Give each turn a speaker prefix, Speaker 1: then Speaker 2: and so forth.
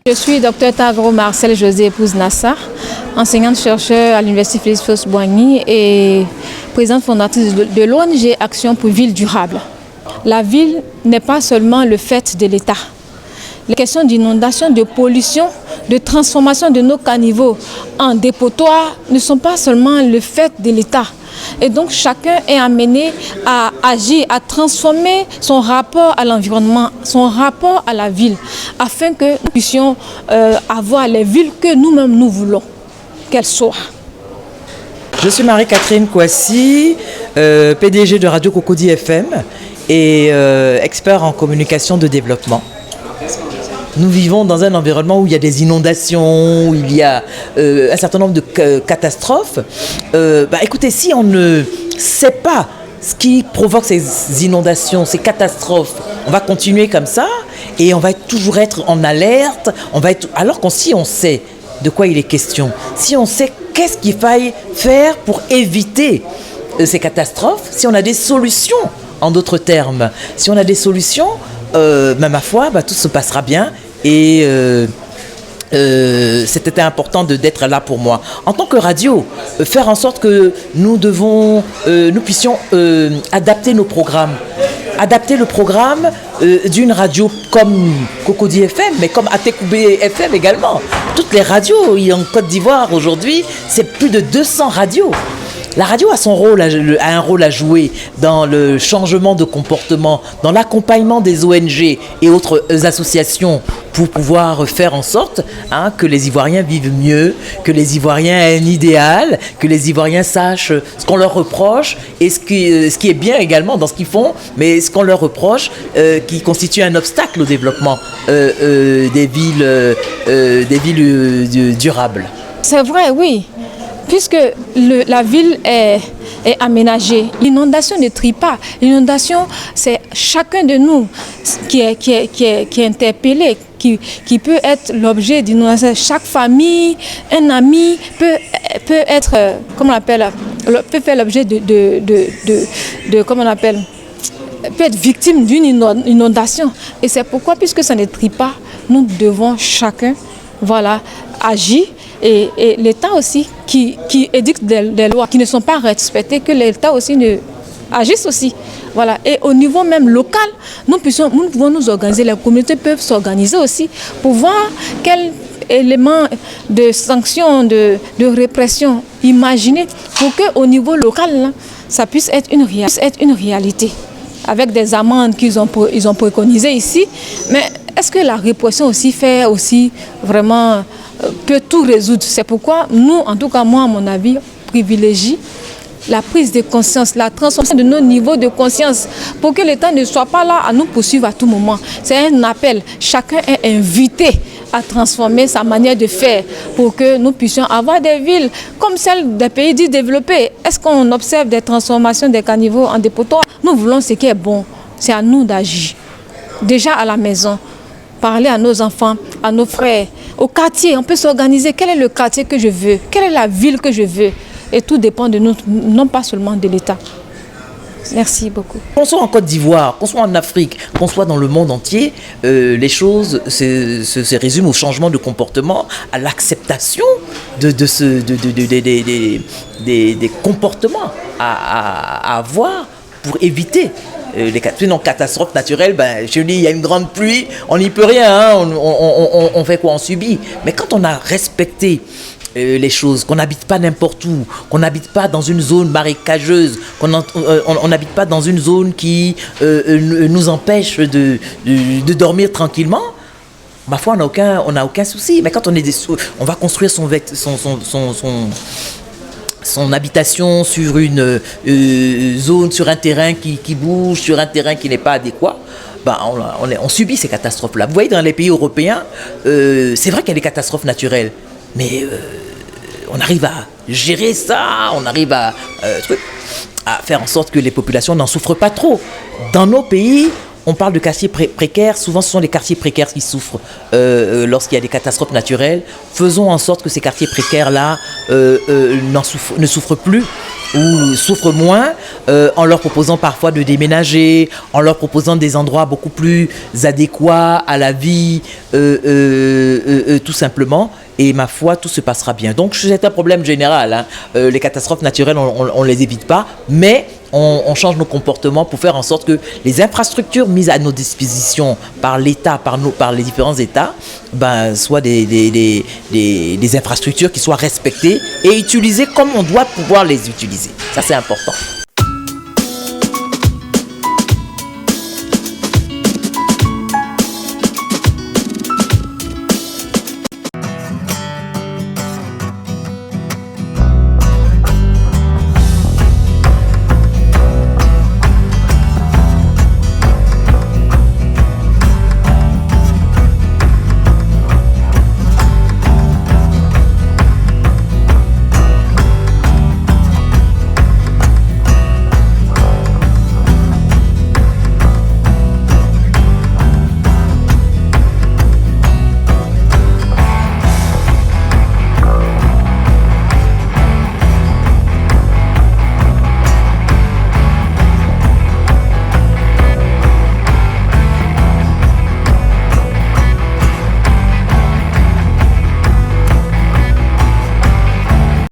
Speaker 1: Je suis Dr Tagro Marcel José Épouse Nassar, enseignante-chercheur à l'Université Félix Houphouët-Boigny et présidente fondatrice de l'ONG Action pour Ville Durable. La ville n'est pas seulement le fait de l'État. Les questions d'inondation, de pollution, de transformation de nos caniveaux en dépotoirs ne sont pas seulement le fait de l'État. Et donc chacun est amené à agir, à transformer son rapport à l'environnement, son rapport à la ville, afin que nous puissions avoir les villes que nous-mêmes nous voulons qu'elles soient.
Speaker 2: Je suis Marie-Catherine Kouassi, PDG de Radio Cocody FM et expert en communication de développement. Nous vivons dans un environnement où il y a des inondations, où il y a un certain nombre de catastrophes. Écoutez, si on ne sait pas ce qui provoque ces inondations, ces catastrophes, on va continuer comme ça et on va toujours être en alerte. Alors que si on sait de quoi il est question, si on sait qu'est-ce qu'il faille faire pour éviter ces catastrophes, si on a des solutions, en d'autres termes, si on a des solutions, ma foi, tout se passera bien. Et c'était important d'être là pour moi. En tant que radio, faire en sorte que nous puissions adapter nos programmes. Adapter le programme d'une radio comme Cocody FM, mais comme Atekoubé FM également. Toutes les radios en Côte d'Ivoire aujourd'hui, c'est plus de 200 radios. La radio a un rôle à jouer dans le changement de comportement, dans l'accompagnement des ONG et autres associations pour pouvoir faire en sorte que les Ivoiriens vivent mieux, que les Ivoiriens aient un idéal, que les Ivoiriens sachent ce qu'on leur reproche et ce qui est bien également dans ce qu'ils font, mais ce qu'on leur reproche qui constitue un obstacle au développement des villes durables.
Speaker 1: C'est vrai, oui. Puisque la ville est aménagée, l'inondation ne trie pas. L'inondation, c'est chacun de nous qui est interpellé, qui peut être l'objet d'inondation. Chaque famille, un ami peut être, peut faire l'objet peut être victime d'une inondation. Et c'est pourquoi, puisque ça ne trie pas, nous devons chacun, agir. Et l'État aussi qui édicte des lois qui ne sont pas respectées, que l'État aussi agisse aussi. Voilà. Et au niveau même local, nous pouvons nous organiser, les communautés peuvent s'organiser aussi pour voir quels éléments de sanctions, de répression imaginer pour qu'au niveau local, là, ça puisse être une réalité. Avec des amendes qu'ils ont préconisées ici. Mais est-ce que la répression aussi fait aussi vraiment peut tout résoudre? C'est pourquoi nous, en tout cas moi, à mon avis, privilégie la prise de conscience, la transformation de nos niveaux de conscience pour que l'État ne soit pas là à nous poursuivre à tout moment. C'est un appel. Chacun est invité à transformer sa manière de faire pour que nous puissions avoir des villes comme celles des pays dits développés. Est-ce qu'on observe des transformations des caniveaux en dépotoirs? Nous voulons ce qui est bon. C'est à nous d'agir. Déjà à la maison, parler à nos enfants, à nos frères, au quartier. On peut s'organiser. Quel est le quartier que je veux? Quelle est la ville que je veux? Et tout dépend de nous, non pas seulement de l'État. Merci beaucoup.
Speaker 2: Qu'on soit en Côte d'Ivoire, qu'on soit en Afrique, qu'on soit dans le monde entier, les choses se résument au changement de comportement, à l'acceptation des comportements à avoir pour éviter les catastrophes naturelles. Je dis, il y a une grande pluie, on n'y peut rien, on fait quoi? On subit. Mais quand on a respecté les choses, qu'on n'habite pas n'importe où, qu'on n'habite pas dans une zone marécageuse, qu'on n'habite pas dans une zone qui nous empêche de dormir tranquillement, ma foi, on n'a aucun souci. Mais quand on va construire son habitation sur une zone, sur un terrain qui bouge, sur un terrain qui n'est pas adéquat, on subit ces catastrophes-là. Vous voyez, dans les pays européens, c'est vrai qu'il y a des catastrophes naturelles, mais on arrive à gérer ça, on arrive à faire en sorte que les populations n'en souffrent pas trop. Dans nos pays, on parle de quartiers précaires, souvent ce sont les quartiers précaires qui souffrent lorsqu'il y a des catastrophes naturelles. Faisons en sorte que ces quartiers précaires-là ne souffrent plus ou souffrent moins, en leur proposant parfois de déménager, en leur proposant des endroits beaucoup plus adéquats à la vie, tout simplement. Et ma foi, tout se passera bien. Donc c'est un problème général, hein. Les catastrophes naturelles, on ne les évite pas, mais on change nos comportements pour faire en sorte que les infrastructures mises à nos dispositions par l'État, par les différents États, soient des infrastructures qui soient respectées et utilisées comme on doit pouvoir les utiliser. Ça, c'est important.